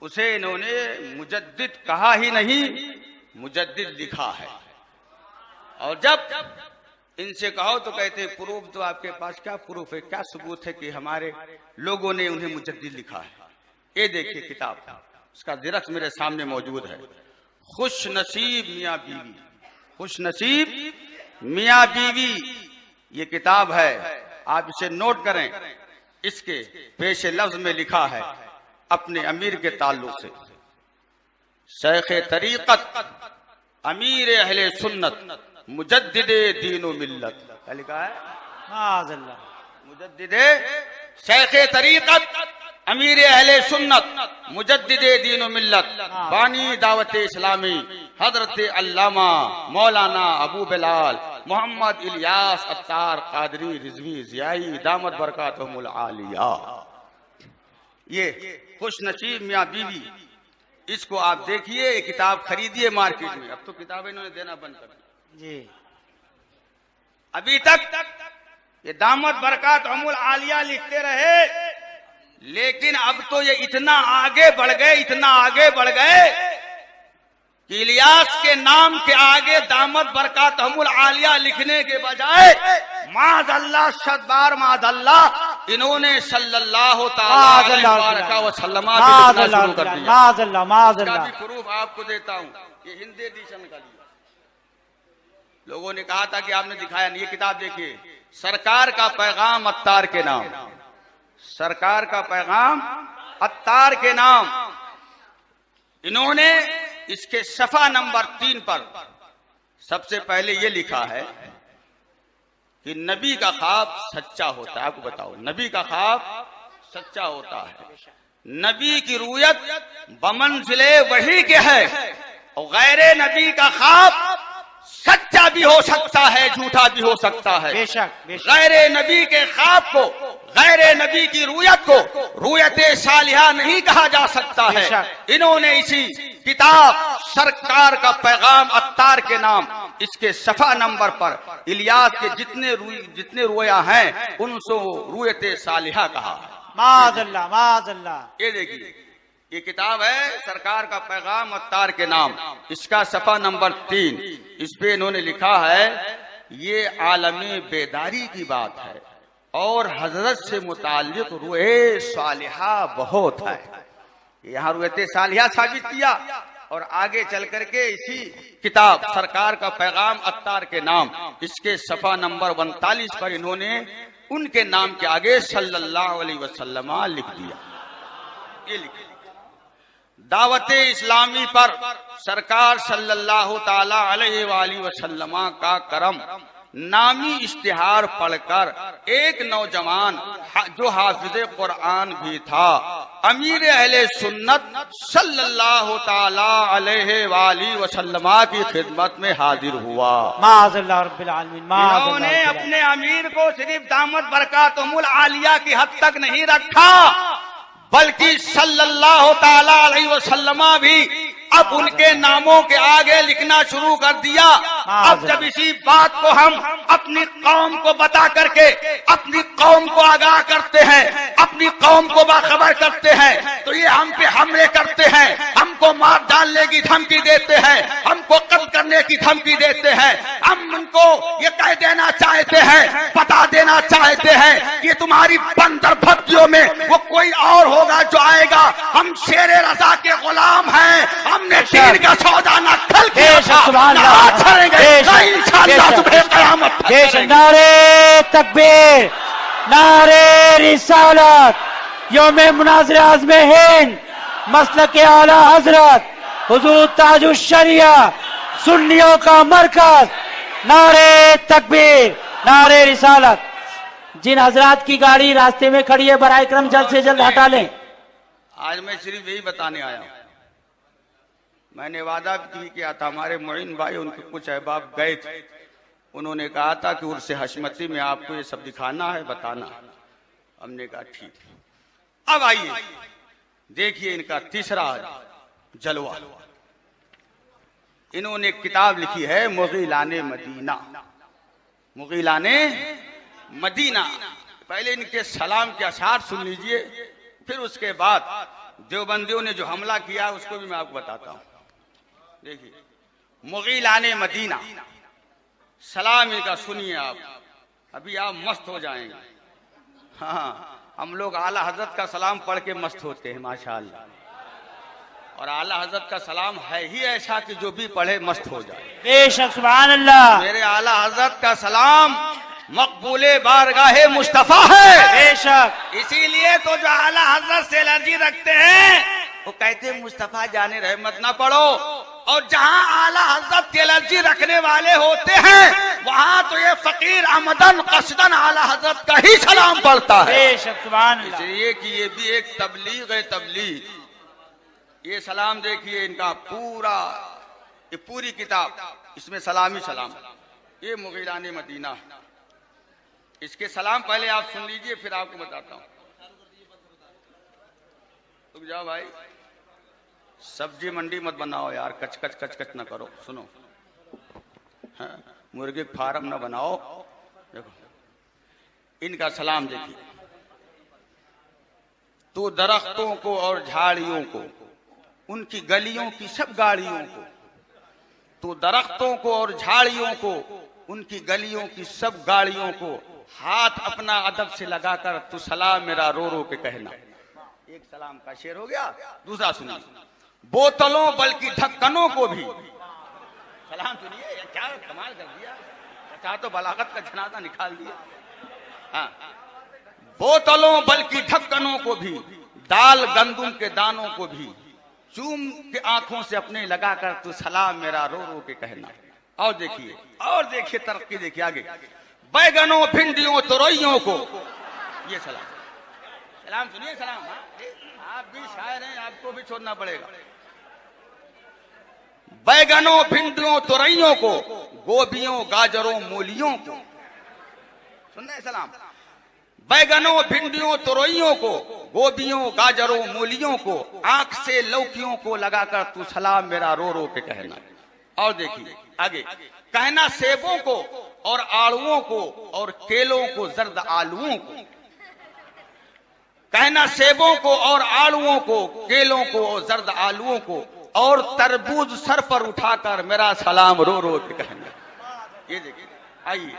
اسے انہوں نے مجدد کہا ہی نہیں، مجدد لکھا ہے۔ اور جب ان سے کہو تو کہتے ہیں پروف تو آپ کے پاس کیا پروف ہے، کیا ثبوت ہے کہ ہمارے لوگوں نے انہیں مجدد لکھا ہے؟ یہ دیکھیے کتاب، اس کا درخت میرے سامنے موجود ہے، خوش نصیب میاں بیوی، خوش نصیب میاں بیوی، یہ کتاب ہے، آپ اسے نوٹ کریں۔ اس کے پیش لفظ میں لکھا ہے اپنے امیر کے تعلق سے، شیخ طریقت، امیر اہل سنت، مجدد دین و ملت، کیا لکھا ہے؟ معاذ اللہ، مجدد شیخ طریقت، امیر اہل سنت، مجدد دین و ملت، بانی دعوت اسلامی، حضرت علامہ مولانا ابو بلال محمد الیاس عطار قادری رضوی ضیائی دامت برکاتہم العالیہ۔ یہ خوش نصیب میاں بیوی، اس کو آپ دیکھیے، یہ کتاب خریدیے مارکیٹ میں، اب تو کتابیں انہوں نے دینا بند کر دی جی، ابھی تک یہ دامت برکاتہم العالیہ لکھتے رہے، لیکن اب تو یہ اتنا آگے بڑھ گئے، اتنا آگے بڑھ گئے کہ الیاس کے نام کے آگے دامت برکاتہم العالیہ لکھنے کے بجائے معاذ اللہ، صد بار معاذ اللہ، انہوں نے صلی اللہ تعالی علیہ وسلم لکھنا شروع کر دیا۔ معاذ اللہ، معاذ اس کا اللہ، بھی پروف آپ کو دیتا ہوں، یہ ہندی ایڈیشن کا لیا، لوگوں نے کہا تھا کہ آپ نے دکھایا نہیں، یہ کتاب دیکھیے، سرکار کا پیغام عطار کے نام، سرکار کا پیغام عطار کے نام، انہوں نے اس کے صفحہ نمبر 3 پر سب سے پہلے یہ لکھا ہے کہ نبی کا خواب سچا ہوتا ہے۔ آپ کو بتاؤ، نبی کا خواب سچا ہوتا ہے، نبی کی رؤیت بمنزل وحی کے ہے، اور غیر نبی کا خواب سچا بھی ہو سکتا ہے، جھوٹا بھی ہو سکتا ہے۔ بے شک، بے شک، غیر نبی کے خواب کو، غیر نبی کی رؤیت کو رؤیت صالحہ نہیں کہا جا سکتا ہے۔ انہوں نے اسی کتاب سرکار کا پیغام عطار کے نام، اس کے صفحہ نمبر پر الیاس کے جتنے رؤیا ہیں ان سے رؤیت صالحہ کہا ہے۔ معاذ اللہ، معاذ اللہ، یہ دیکھیے، یہ کتاب ہے سرکار کا پیغام عطار کے نام، اس کا صفحہ نمبر 3، اس پہ انہوں نے لکھا ہے یہ عالمی بیداری کی بات ہے اور حضرت سے متعلق روح صالحہ بہت ہے۔ یہاں روح صالحہ ثابت کیا، اور آگے چل کر کے اسی کتاب سرکار کا پیغام عطار کے نام، اس کے صفحہ نمبر 39 پر انہوں نے ان کے نام کے آگے صلی اللہ علیہ وسلم لکھ دیا۔ یہ لکھ دعوت اسلامی پر سرکار صلی اللہ تعالی علیہ وآلہ وسلم کا کرم نامی اشتہار پڑھ کر ایک نوجوان جو حافظ قرآن بھی تھا، امیر اہل سنت صلی اللہ تعالی علیہ وآلہ وسلم کی خدمت میں حاضر ہوا۔ معاذ اللہ رب العالمین، معاذ انہوں اللہ نے رب اپنے امیر کو صرف دامت برکاتہم العالیہ کی حد تک نہیں رکھا، بلکہ صلی اللہ تعالی علیہ وسلم بھی اب ان کے ناموں کے آگے لکھنا شروع کر دیا۔ اب جب اسی بات کو ہم اپنی قوم کو بتا کر کے اپنی قوم کو آگاہ کرتے ہیں، اپنی قوم کو باخبر کرتے ہیں، تو یہ ہم پہ حملے کرتے ہیں، ہم کو مار ڈالنے کی دھمکی دیتے ہیں، ہم کو قتل کرنے کی دھمکی دیتے ہیں، ہم ان کو یہ کہہ دینا چاہتے ہیں، بتا دینا چاہتے ہیں کہ تمہاری بندر بھتیوں میں وہ کوئی اور ہوگا جو آئے گا، ہم شیر رضا کے غلام ہیں، ہم نے دین کا سودا نہ کھل کیا تھا، نہ آج چھڑیں گے، نہ انشاءاللہ صبح قیامت تک بے شک، نعرہ تکبیر، نعرہ رسالت، یوم مناظر اعظم ہند، مسلک اعلی حضرت حضور تاج الشریعہ، سنیوں کا مرکز، نعرہ تکبیر، نعرہ رسالت۔ جن حضرات کی گاڑی راستے میں کھڑی ہے برائے کرم جلد سے جلد ہٹا لیں۔ آج میں صرف یہی بتانے آیا ہوں، میں نے وعدہ بھی کیا تھا، ہمارے معین بھائی ان کے کچھ احباب گئے تھے، انہوں نے کہا تھا کہ عرس حشمتی میں آپ کو یہ سب دکھانا ہے، بتانا ہے، ہم نے کہا ٹھیک۔ اب آئیے دیکھیے ان کا تیسرا جلوہ، انہوں نے ایک کتاب لکھی ہے مغیلان مدینہ، مغیلان مدینہ۔ پہلے ان کے سلام کے اشعار سن لیجئے، پھر اس کے بعد دیوبندیوں نے جو حملہ کیا اس کو بھی میں آپ کو بتاتا ہوں. دیکھیے مغیلان مدینہ سلام ان کا سنیے آپ, ابھی آپ مست ہو جائیں گے. ہاں ہم لوگ اعلیٰ حضرت کا سلام پڑھ کے مست ہوتے ہیں ماشاءاللہ, اور اعلیٰ حضرت کا سلام ہے ہی ایسا کہ جو بھی پڑھے مست ہو جائے. بے شک سبحان اللہ. میرے اعلیٰ حضرت کا سلام مقبول بارگاہ مصطفیٰ ہے. بے شک. اسی لیے تو جو اعلیٰ حضرت سے الرجی رکھتے ہیں وہ کہتے ہیں مصطفیٰ جان رحمت نہ پڑھو, اور جہاں اعلیٰ حضرت کی الرجی رکھنے والے ہوتے ہیں وہاں تو یہ فقیر عمدن قصدن اعلیٰ حضرت کا ہی سلام پڑھتا ہے. بے شک سبحان اس اللہ. لیے کہ یہ بھی ایک تبلیغ ہے, تبلیغ. یہ سلام دیکھیے ان کا پورا, یہ پوری کتاب اس میں سلام ہی سلام. یہ مغیلان مدینہ, اس کے سلام پہلے آپ سن لیجئے پھر آپ کو بتاتا ہوں. رک جاؤ بھائی, سبزی منڈی مت بناؤ یار, کچ کچ کچ کچ نہ کرو. سنو, مرغے فارم نہ بناؤ. دیکھو ان کا سلام دیکھیے. تو درختوں کو اور جھاڑیوں کو, ان کی گلیوں کی سب گاڑیوں کو, تو درختوں کو اور جھاڑیوں کو, ان کی گلیوں کی سب گاڑیوں کو ہاتھ اپنا ادب سے لگا کر تو سلام میرا رو رو کے کہنا. ایک سلام کا شعر ہو گیا. دوسرا سنیے, بوتلوں بلکہ ڈھکنوں کو بھی سلام سنیے. کیا کمال کر دیا, چاہ تو بلاغت کا جنازہ نکال دیا. ہاں, بوتلوں بلکہ ڈھکنوں کو بھی, دال گندم کے دانوں کو بھی چوم کے آنکھوں سے اپنے لگا کر تو سلام میرا رو رو کے کہنا. اور دیکھیے ترقی دیکھیے آگے, بیگنوں بھنڈیوں تروئیوں کو, یہ سلام. سلام سنیے سلام. آپ بھی شاعر ہیں, آپ کو بھی چھوڑنا پڑے گا. بیگنوں بھنڈیوں تروئیوں کو, گوبھیوں گاجروں مولیوں کو. سن رہے سلام. بیگنوں بھنڈیوں تروئیوں کو, گوبھیوں گاجروں مولیوں کو, آنکھ سے لوکیوں کو لگا کر تو سلام میرا رو رو کے کہنا. اور دیکھیے آگے, کہنا سیبوں کو اور آڑوؤں کو اور کیلوں کو زرد آلوؤں کو, کہنا سیبوں کو اور آڑوؤں کو, کیلوں کو اور زرد آلوؤں کو, اور تربوز سر پر اٹھا کر میرا سلام رو رو کے کہنا. یہ دیکھیے آئیے,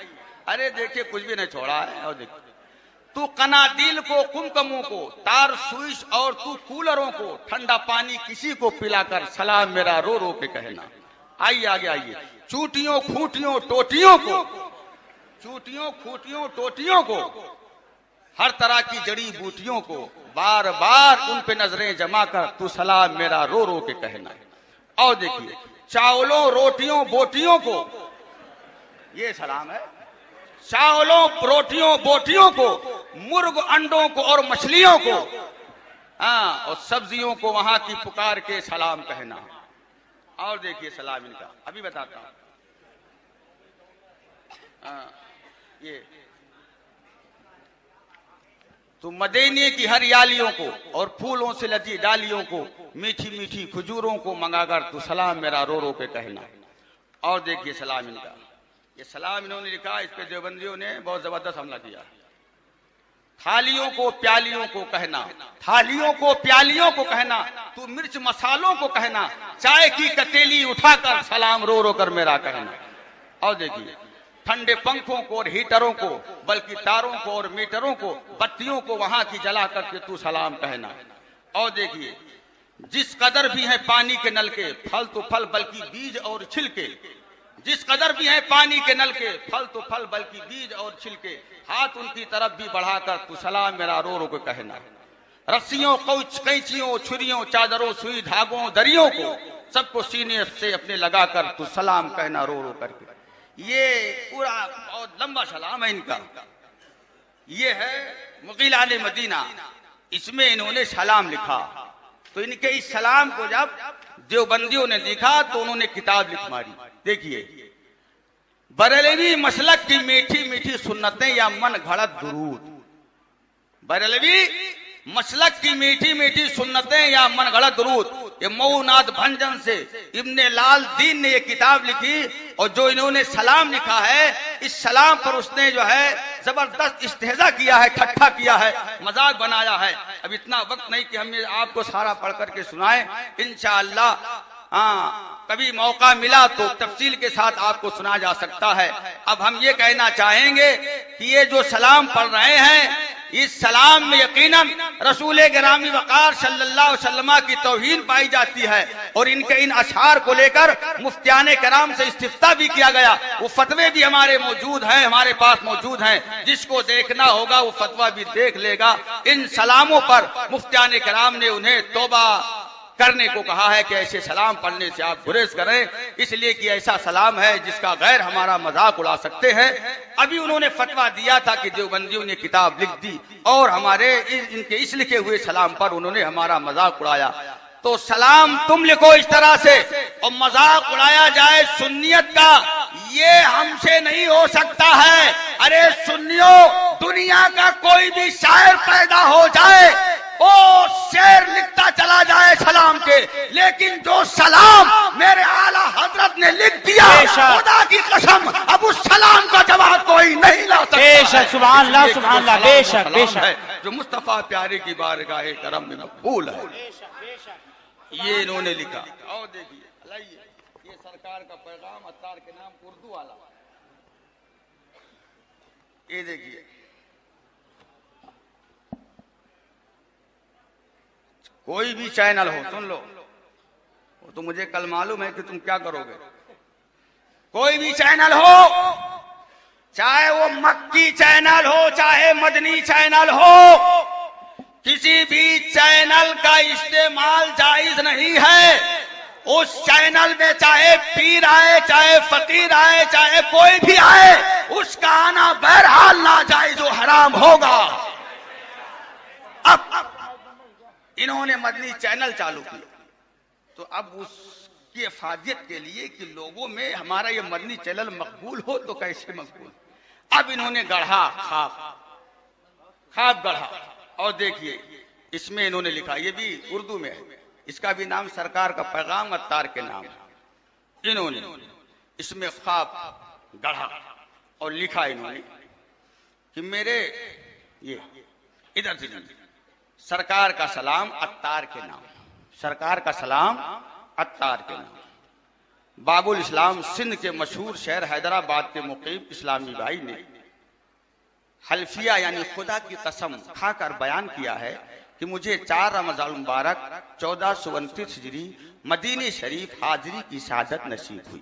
ارے دیکھیے کچھ بھی نہیں چھوڑا ہے. اور دیکھیے, تو قنادیل کو کمکموں کو, تار سوئچ اور تو کولروں کو, ٹھنڈا پانی کسی کو پلا کر سلام میرا رو رو کے کہنا. آئیے آگے آئیے, چوٹیوں کھوٹیوں ٹوٹیوں کو, چوٹیوں کھوٹیوں ٹوٹیوں کو, ہر طرح کی جڑی بوٹیوں کو, بار بار ان پہ نظریں جما کر تو سلام میرا رو رو کے کہنا. اور دیکھیے, چاولوں روٹیوں بوٹیوں کو, یہ سلام ہے. چاولوں روٹیوں بوٹیوں کو, مرغ انڈوں کو اور مچھلیوں کو, اور سبزیوں کو وہاں کی پکار کے سلام کہنا. اور دیکھیے سلام ان کا ابھی بتاتا ہوں. یہ تو مدینے کی ہریالیوں کو اور پھولوں سے لدی ڈالیوں کو, میٹھی میٹھی کھجوروں کو منگا کر تو سلام میرا رو رو کے کہنا. اور دیکھیے سلام ان کا, یہ سلام انہوں نے لکھا, اس پہ دیوبندیوں نے بہت زبردست حملہ کیا. تھالیوں کو پیالیوں کو کہنا, تھالیوں کو پیالیوں کو کہنا, تو مرچ مسالوں کو کہنا, چائے کی کتیلی اٹھا کر سلام رو رو کر میرا کہنا. اور دیکھیے, ٹھنڈے پنکھوں کو اور ہیٹروں کو, بلکہ تاروں کو اور میٹروں کو, بتیوں کو وہاں کی جلا کر کے تو سلام کہنا. اور دیکھیے, جس قدر بھی ہیں پانی کے نل کے, پھل تو پھل بلکہ بیج اور چھلکے, جس قدر بھی ہیں پانی کے نل کے, پھل تو پھل بلکہ بیج اور چھلکے, ہاتھ ان کی طرف بھی بڑھا کر تو سلام میرا رو رو کے کہنا. رسیوں قینچیوں چھریوں چادروں سوئی دھاگوں دریوں کو, سب کو سینے سے اپنے لگا کر تو سلام کہنا رو رو کر کے. یہ پورا بہت لمبا سلام ہے ان کا. یہ ہے مغیلان مدینہ, اس میں انہوں نے سلام لکھا. تو ان کے اس سلام کو جب دیوبندیوں نے دیکھا تو انہوں نے کتاب لکھ ماری. دیکھیے, بریلوی مسلک کی میٹھی میٹھی سنتیں یا من گھڑت درود. بریلوی مسلک کی میٹھی میٹھی سنتیں یا من گھڑت درود, یہ مئونات بھنجن سے ابن لال دین نے یہ کتاب لکھی. اور جو انہوں نے سلام لکھا ہے, اس سلام پر اس نے جو ہے زبردست استہزاء کیا ہے, ٹھٹھا کیا ہے, مذاق بنایا ہے. اب اتنا وقت نہیں کہ ہم آپ کو سارا پڑھ کر کے سنائیں، انشاءاللہ کبھی موقع ملا تو تفصیل کے ساتھ آپ کو سنا جا سکتا ہے۔ اب ہم یہ کہنا چاہیں گے کہ یہ جو سلام پڑھ رہے ہیں، اس سلام میں یقیناً رسول گرامی وقار صلی اللہ علیہ وسلم کی توہین پائی جاتی ہے، اور ان کے ان اشعار کو لے کر مفتیان کرام سے استفتاء بھی کیا گیا۔ وہ فتوے بھی ہمارے موجود ہیں، ہمارے پاس موجود ہیں، جس کو دیکھنا ہوگا وہ فتویٰ بھی دیکھ لے گا۔ ان سلاموں پر مفتیان کرام نے انہیں توبہ کرنے کو کہا ہے کہ ایسے سلام پڑھنے سے آپ گریز کریں، اس لیے کہ ایسا سلام ہے جس کا غیر ہمارا مذاق اڑا سکتے ہیں۔ ابھی انہوں نے فتویٰ دیا تھا کہ دیوبندیوں نے کتاب لکھ دی اور ہمارے ان کے اس لکھے ہوئے سلام پر انہوں نے ہمارا مذاق اڑایا۔ تو سلام تم لکھو اس طرح سے اور مذاق اڑایا جائے سنیت کا، یہ ہم سے نہیں ہو سکتا ہے۔ ارے سنیوں، دنیا کا کوئی بھی شاعر پیدا ہو جائے، وہ شعر لکھتا چلا جائے سلام کے، لیکن جو سلام میرے اعلیٰ حضرت نے لکھ دیا، خدا کی قسم اب اس سلام کا جواب کوئی نہیں لا سکتا۔ بے شک، سبحان اللہ، سبحان اللہ، بے شک، بے شک، جو مصطفیٰ پیارے کی بارگاہ کرم میں مقبول ہے، یہ انہوں نے لکھا۔ اور دیکھیے یہ سرکار کا پیغام اتار کے نام اردو والا، یہ دیکھیے کوئی بھی چینل ہو، سن لو، وہ تو مجھے کل معلوم ہے کہ تم کیا کرو گے۔ کوئی بھی چینل ہو، چاہے وہ مکی چینل ہو چاہے مدنی چینل ہو، کسی بھی چینل کا استعمال جائز نہیں ہے۔ اس چینل میں چاہے پیر آئے، چاہے فقیر آئے، چاہے کوئی بھی آئے، اس کا آنا بہرحال ناجائز و حرام ہوگا۔ اب انہوں نے مدنی چینل چالو کیا، تو اب اس کی افادیت کے لیے کہ لوگوں میں ہمارا یہ مدنی چینل مقبول ہو تو کیسے مقبول، اب انہوں نے گڑھا خواب گڑھا، اور دیکھیے اس میں انہوں نے لکھا، یہ بھی اردو میں ہے، اس کا بھی نام سرکار کا پیغام اتار کے نام ہے۔ انہوں نے اس میں خواب گڑھا اور لکھا انہوں نے کہ میرے یہ ادھر سے سرکار کا سلام اتار کے نام، سرکار کا سلام اتار کے نام۔ باب الاسلام سندھ کے مشہور شہر حیدرآباد کے مقیم اسلامی بھائی نے حلفیہ یعنی خدا کی قسم کھا کر بیان کیا ہے کہ مجھے 4 رمضان المبارک 1429 ہجری مدینہ شریف حاضری کی سعادت نصیب ہوئی۔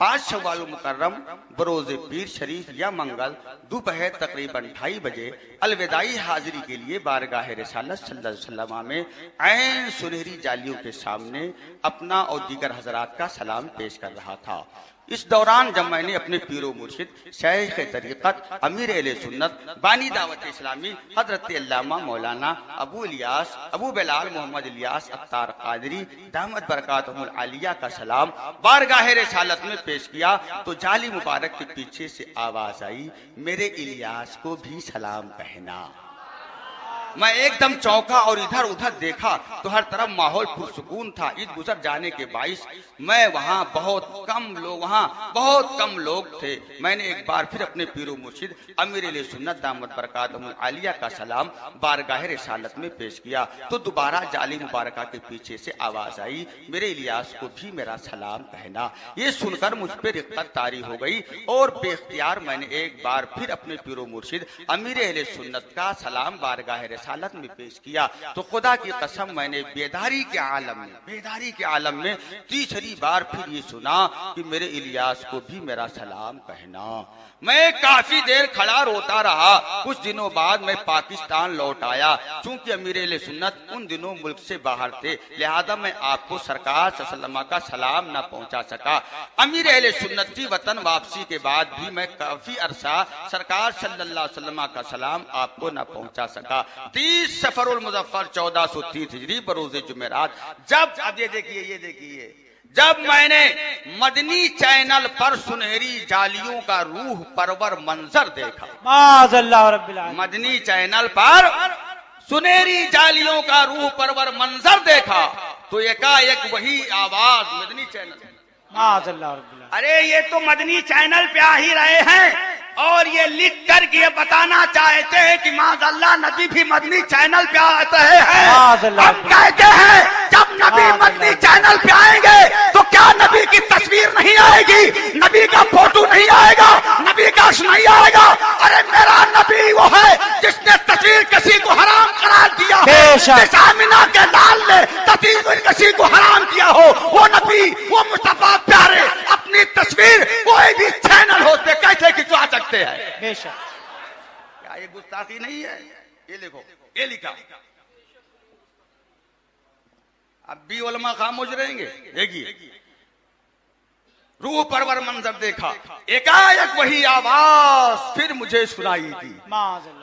5 شوال مکرم بروز پیر شریف یا منگل دوپہر تقریباً 2:30 بجے الوداعی حاضری کے لیے بارگاہ رسالت صلی اللہ علیہ وسلم میں عین سنہری جالیوں کے سامنے اپنا اور دیگر حضرات کا سلام پیش کر رہا تھا۔ اس دوران جب میں نے اپنے پیر و مرشد شیخ طریقت امیر اہل سنت بانی دعوت اسلامی حضرت علامہ مولانا ابو الیاس ابو بلال محمد الیاس اتار قادری دامت برکاتہم العالیہ کا سلام بارگاہ رسالت میں پیش کیا تو جالی مبارک کے پیچھے سے آواز آئی، میرے الیاس کو بھی سلام کہنا۔ میں ایک دم چونکا اور ادھر ادھر دیکھا تو ہر طرف ماحول پرسکون تھا۔ عید گزر جانے کے باعث میں وہاں بہت کم لوگ تھے۔ میں نے ایک بار پھر اپنے پیر و مرشد امیر علیہ سنت دامت برکاتہم العالیہ کا سلام بارگاہ رسالت میں پیش کیا تو دوبارہ جالی مبارکہ کے پیچھے سے آواز آئی، میرے الیاس کو بھی میرا سلام کہنا۔ یہ سن کر مجھ پہ رقت طاری ہو گئی اور بے اختیار میں نے ایک بار پھر اپنے پیر و مرشد امیر اہل سنت کا سلام بارگاہ رسالت میں پیش کیا تو خدا کی قسم میں نے بیداری کے عالم میں تیسری بار پھر یہ سنا کہ میرے الیاس کو بھی میرا سلام کہنا۔ میں کافی دیر کھڑا روتا رہا۔ کچھ دنوں بعد میں پاکستان لوٹ آیا۔ چونکہ امیر اہل سنت ان دنوں ملک سے باہر تھے، لہذا میں آپ کو سرکار صلی اللہ علیہ وسلم کا سلام نہ پہنچا سکا۔ امیر اہل سنت کی وطن واپسی کے بعد بھی میں کافی عرصہ سرکار صلی اللہ علیہ وسلم کا سلام آپ کو نہ پہنچا سکا۔ 30 صفر المظفر 1430 ہجری بروز جمعرات اب یہ دیکھیے جب میں نے مدنی چینل پر سنہری جالیوں کا روح پرور منظر دیکھا، معاذ اللہ رب العالمین، مدنی چینل پر سنہری جالیوں کا روح پرور منظر دیکھا تو یکایک وہی آواز مدنی چینل معاذ اللہ رب العالمین. ارے یہ تو مدنی چینل پہ آ ہی رہے ہیں اور یہ لکھ کر کے یہ بتانا چاہتے ہیں کہ معاذ اللہ نبی بھی مدنی چینل پہ آتے ہیں. ہم کہتے ہیں جب نبی مدنی چینل پہ آئیں گے تو کیا نبی کی تصویر نہیں آئے گی, نبی کا فوٹو نہیں آئے گا, نبی کا عرش نہیں آئے گا؟ ارے میرا نبی وہ ہے جس نے تصویر کسی کو حرام قرار دیا ہے, جس آمنہ کے لال نے تصویر کسی کو حرام کیا ہو, وہ نبی وہ مصطفیٰ پیارے اپنی تصویر کوئی بھی چینل ہوتے کیسے کھنچوا سکتے ہیں؟ بے شک. کیا یہ گستاخی نہیں ہے؟ یہ دیکھو یہ لکھا. اب بھی علماء خاموش رہیں گے. دیکھیے روح پرور منظر دیکھا, ایک وہی آواز پھر مجھے سنائی دی,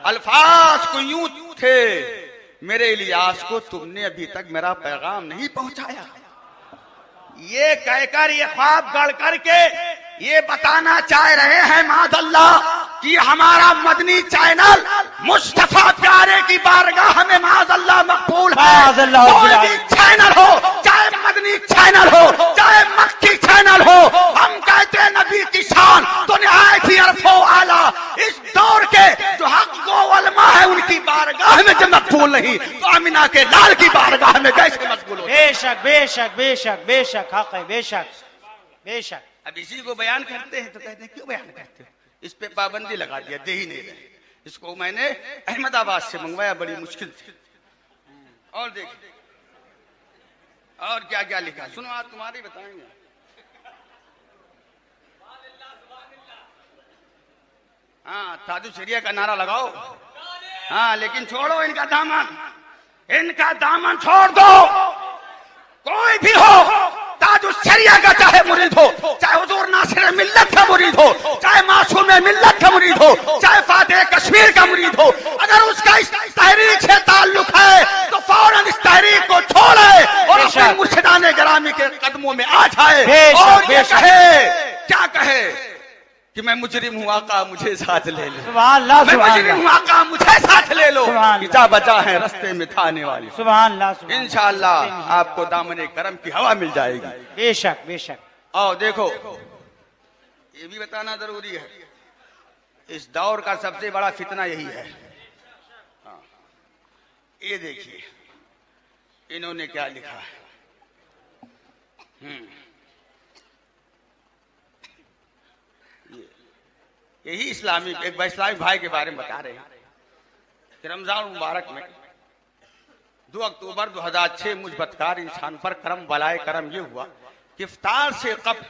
الفاظ کو یوں تھے, میرے الیاس کو تم نے ابھی تک میرا پیغام نہیں پہنچایا. یہ کہہ کر یہ خواب گڑھ کر کے یہ بتانا چاہ رہے ہیں معاذ اللہ کہ ہمارا مدنی چینل مصطفیٰ پیارے کی بارگاہ میں معاذ اللہ مقبول ہے. کوئی بھی چینل ہو, چاہے مدنی چینل ہو, چاہے مکی چینل ہو, ہم کہتے ہیں نبی کی شان تو نہایت ہی عرف و اعلیٰ. اس دور کے جو حق گو علماء ہے ان کی بارگاہ میں جو مقبول نہیں تو آمنہ کے لال کی بارگاہ میں کیسے مقبول ہو؟ بے شک بے شک بے شک بے شک حق ہے, بے شک بے شک. اب اسی کو بیان کرتے ہیں تو کہتے ہیں کیوں بیان کرتے ہو؟ اس پہ پابندی لگا دیا, دے ہی نہیں رہے. اس کو میں نے احمد آباد سے منگوایا, بڑی مشکل سے. اور دیکھیں اور کیا کیا لکھا, سنو آپ تمہاری بتائیں گے. ہاں تاج الشریعہ کا نعرہ لگاؤ, ہاں لیکن چھوڑو ان کا دامن, ان کا دامن چھوڑ دو. کوئی بھی ہو, تاج الشریعہ کا چاہے مرید ہو, چاہے حضور ناصر ملت کا مرید ہو, چاہے معصوم ملت کا مرید ہو, چاہے فاتح کشمیر کا مرید ہو, اگر اس کا اس تحریک سے تعلق ہے تو فوراً اس تحریک کو چھوڑے اور اپنے مرشدان گرامی کے قدموں میں آ جائے اور یہ کہے, کیا کہے کہ میں مجرم ہوں آقا مجھے ساتھ لے لو. سبحان اللہ, میں مجرم ہوں آقا مجھے ساتھ لے لو. جا بچا ہے رستے میں تھانے والی. سبحان اللہ. انشاءاللہ آپ کو دامن کرم کی ہوا مل جائے گی. بے شک بے شک. اور دیکھو یہ بھی بتانا ضروری ہے, اس دور کا سب سے بڑا فتنہ یہی ہے. یہ دیکھیے انہوں نے کیا لکھا ہے. یہی اسلامی ایک اسلامی بھائی کے بارے میں بتا رہے ہیں کہ رمضان مبارک میں 2 اکتوبر 2006 مجھ بدکار انسان پر کرم بلائے کرم یہ ہوا کہ افطار سے قبل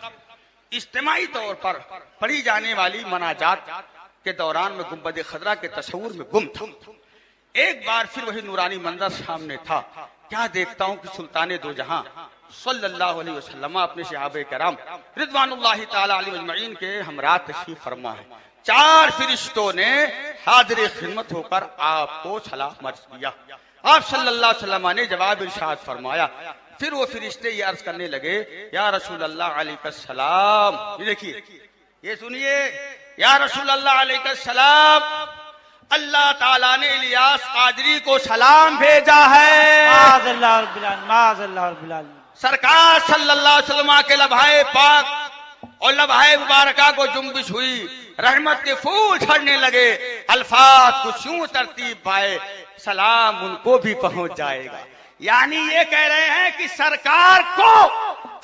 اجتماعی طور پر پڑھی جانے والی مناجات کے دوران میں گنبد خضرا کے تصور میں گم تھا. ایک بار پھر وہی نورانی منظر سامنے تھا. کیا دیکھتا ہوں کہ سلطان دو جہاں صلی اللہ علیہ وسلم اپنے صحابہ کرام رضوان اللہ تعالی علیہ اجمعین کے ہمراہ تشریف فرما ہے. 4 فرشتوں نے حاضر خدمت ہو کر آپ کو سلام عرض کیا. آپ صلی اللہ علیہ وسلم نے جواب ارشاد فرمایا. پھر وہ فرشتے یہ عرض کرنے لگے یا رسول اللہ علیہ السلام. یہ دیکھیے, یہ سنیے, یا رسول اللہ علیہ السلام, اللہ تعالیٰ نے الیاس قادری کو سلام بھیجا ہے. معاذ اللہ رب العالمین, معاذ اللہ رب العالمین. سرکار صلی اللہ علیہ وسلم کے لبھائے پاک اور لبھائے مبارکہ کو جنبش ہوئی, رحمت کے پھول جھڑنے لگے, الفاظ کچھ یوں ترتیب پائے, سلام ان کو بھی پہنچ جائے گا. یعنی یہ کہہ رہے ہیں کہ سرکار کو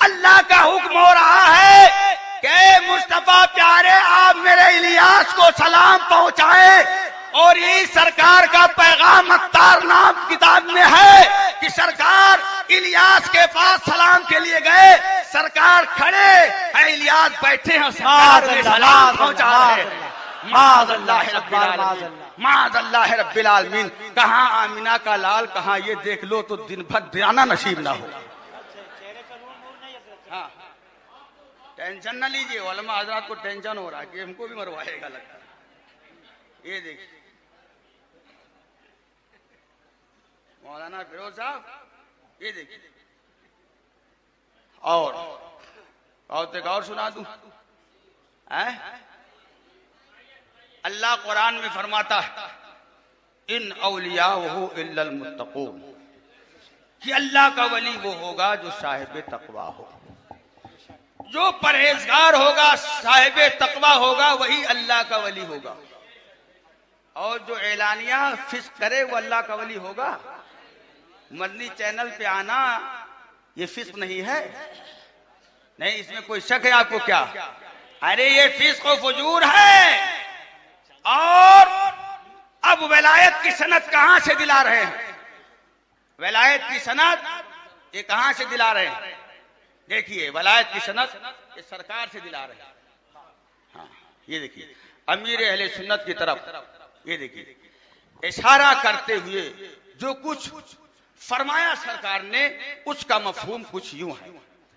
اللہ کا حکم ہو رہا ہے کہ مصطفیٰ پیارے آپ میرے الیاس کو سلام پہنچائیں. اور یہ سرکار کا پیغام اتار نام کتاب میں ہے کہ سرکار الیاس کے پاس سلام کے لیے گئے, سرکار کھڑے ہیں, الیاس بیٹھے ہیں, سرکار نے سلام پہنچا رہے ہیں. معاذ اللہ رب العالمین, معاذ اللہ رب العالمین. کہاں آمنہ کا لال, کہاں یہ دیکھ لو تو دن بھر دھیانا نصیب نہ ہو. ہاں ٹینشن نہ لیجئے, علماء حضرات کو ٹینشن ہو رہا ہے کہ ہم کو بھی مروائے گا لگتا ہے. یہ دیکھیے مولانا فیروز صاحب, یہ دیکھیے, اور سنا دوں. اللہ قرآن میں فرماتا ہے ان اولیاءہ الا المتقون, کہ اللہ کا ولی وہ ہوگا جو صاحب تقویٰ ہو. جو پرہیزگار ہوگا، صاحب تقوی ہوگا، وہی اللہ کا ولی ہوگا، اور جو اعلانیہ فسق کرے وہ اللہ کا ولی ہوگا؟ مدنی چینل پہ آنا یہ فسق نہیں ہے؟ نہیں، اس میں کوئی شک ہے آپ کو کیا؟ ارے یہ فسق و فجور ہے۔ اور اب ولایت کی سند کہاں سے دلا رہے ہیں؟ ولایت کی سند یہ کہاں سے دلا رہے ہیں؟ دیکھیے، ولایت کی سند یہ سرکار سے دلا رہے ہیں۔ ہاں، یہ دیکھیے امیر اہل سنت کی طرف، یہ دیکھیے اشارہ کرتے ہوئے جو کچھ فرمایا سرکار نے، اس کا مفہوم کچھ یوں ہے۔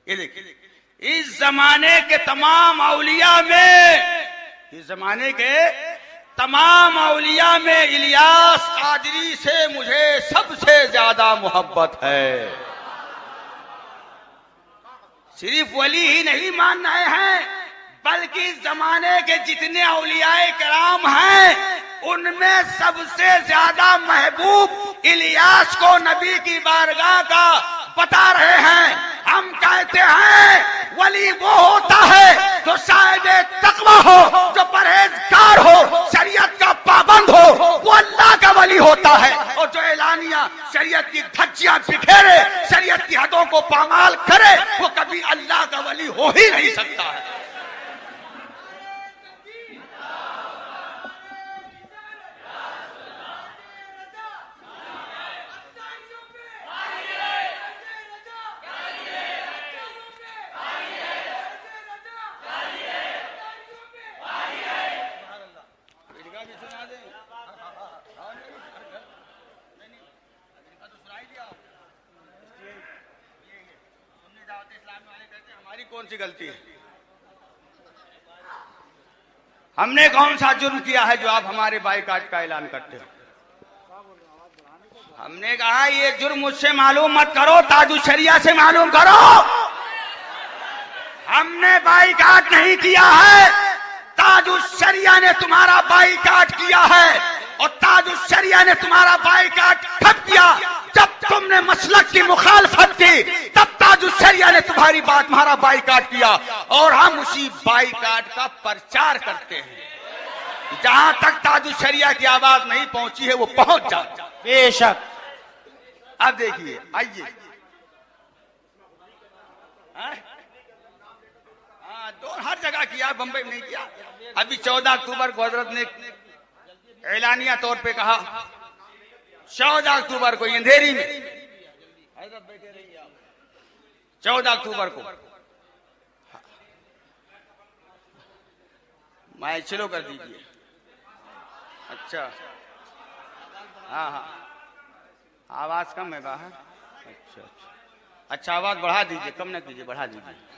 یہ دیکھیے، اس زمانے کے تمام اولیاء میں، اس زمانے کے تمام اولیاء میں الیاس قادری سے مجھے سب سے زیادہ محبت ہے۔ صرف ولی ہی نہیں مان رہے ہیں، بلکہ اس زمانے کے جتنے اولیاء کرام ہیں ان میں سب سے زیادہ محبوب الیاس کو نبی کی بارگاہ کا بتا رہے ہیں۔ ہم کہتے ہیں ولی وہ ہوتا ہے جو صاحب تقوی ہو، جو پرہیزگار ہو، شریعت کا پابند ہو، وہ اللہ کا ولی ہوتا ہے۔ اور جو اعلانیہ شریعت کی دھجیاں بکھیرے، شریعت کی حدوں کو پامال کرے، وہ کبھی اللہ کا ولی ہو ہی نہیں سکتا ہے۔ ہماری کون سی غلطی ہے؟ ہم نے کون سا جرم کیا ہے جو آپ ہمارے بائیکاٹ کا اعلان کرتے ہو؟ ہم نے کہا یہ جرم مجھ سے معلوم مت کرو، تاج الشریعہ سے معلوم کرو۔ ہم نے بائیکاٹ نہیں کیا ہے، تاج الشریعہ نے تمہارا بائیکاٹ کیا ہے، اور تاج الشریعہ نے تمہارا بائیکاٹ ٹھپ دیا۔ جب تم نے مسلک کی مخالفت کی تب تاج الشریعہ نے تمہارا بائیکاٹ کیا، اور ہم اسی بائیکاٹ کا پرچار کرتے ہیں۔ جہاں تک تاج الشریعہ کی آواز نہیں پہنچی ہے وہ پہنچ جائے۔ بے شک۔ اب دیکھیے، آئیے، ہر جگہ کیا، بمبئی میں نہیں کیا۔ ابھی 14 اکتوبر کو حضرت نے اعلانیہ طور پہ کہا، 14 اکتوبر کو اندھیری میں، حضرت بیٹھے رہیے آپ، 14 اکتوبر کو مائک چلو کر دیجیے۔ اچھا، ہاں ہاں، آواز کم ہے باہر؟ اچھا اچھا اچھا، آواز بڑھا دیجیے، کم نہ کیجیے، بڑھا دیجیے۔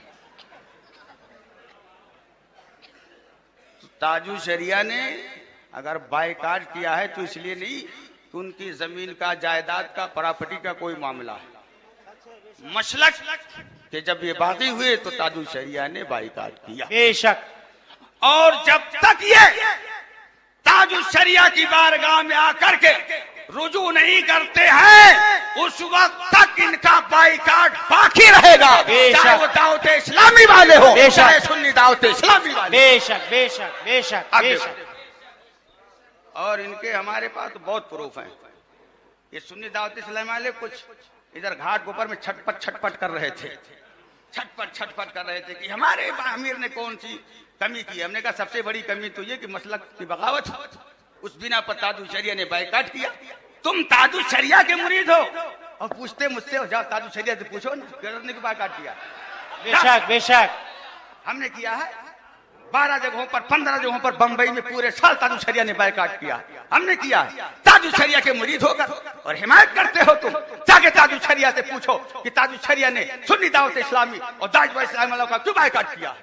تاج الشریعہ نے اگر بائیکاٹ کیا ہے تو اس لیے نہیں کہ ان کی زمین کا، جائیداد کا، پراپرٹی کا کوئی معاملہ ہے، مسلک کہ جب یہ باغی ہوئے تو تاج الشریعہ نے بائیکاٹ کیا۔ بے شک۔ اور جب تک یہ تاج الشریعہ کی بارگاہ میں آ کر کے رجوع نہیں کرتے ہیں اس وقت تک ان کا بائیکاٹ باقی رہے گا، چاہے وہ دعوت اسلامی والے ہو، چاہے سنی دعوت اسلامی والے۔ بے شک بے شک بے شک بے شک۔ اور ان کے ہمارے پاس بہت پروف ہیں۔ یہ سنی دعوت اسلامی والے کچھ ادھر گھاٹ گوپر میں چھٹ پٹ کر رہے تھے، چھٹ پٹ کر رہے تھے کہ ہمارے امیر نے کون سی کمی کی۔ ہم نے کہا سب سے بڑی کمی تو یہ کہ مسلک کی بغاوت، اس بنا پر تاج الشریعہ نے بائیکاٹ کیا۔ تم تاج الشریعہ کے مرید ہو اور پوچھتے مجھ سے، جاؤ تاج الشریعہ سے پوچھو نا کہ حضرت نے کیوں بائیکاٹ کیا۔ بے شک بے شک۔ ہم نے کیا ہے 12 جگہوں پر، 15 جگہوں پر، بمبئی میں پورے سال تاج الشریعہ نے بائیکاٹ کیا۔ ہم نے کیا ہے، تاج الشریعہ کے مرید ہو کر اور حمایت کرتے ہو تم، جا کے تاج الشریعہ سے پوچھو کہ تاج الشریعہ نے سنی دعوت اسلامی اور داعش اسلامی والوں کا کیوں بائیکاٹ کیا۔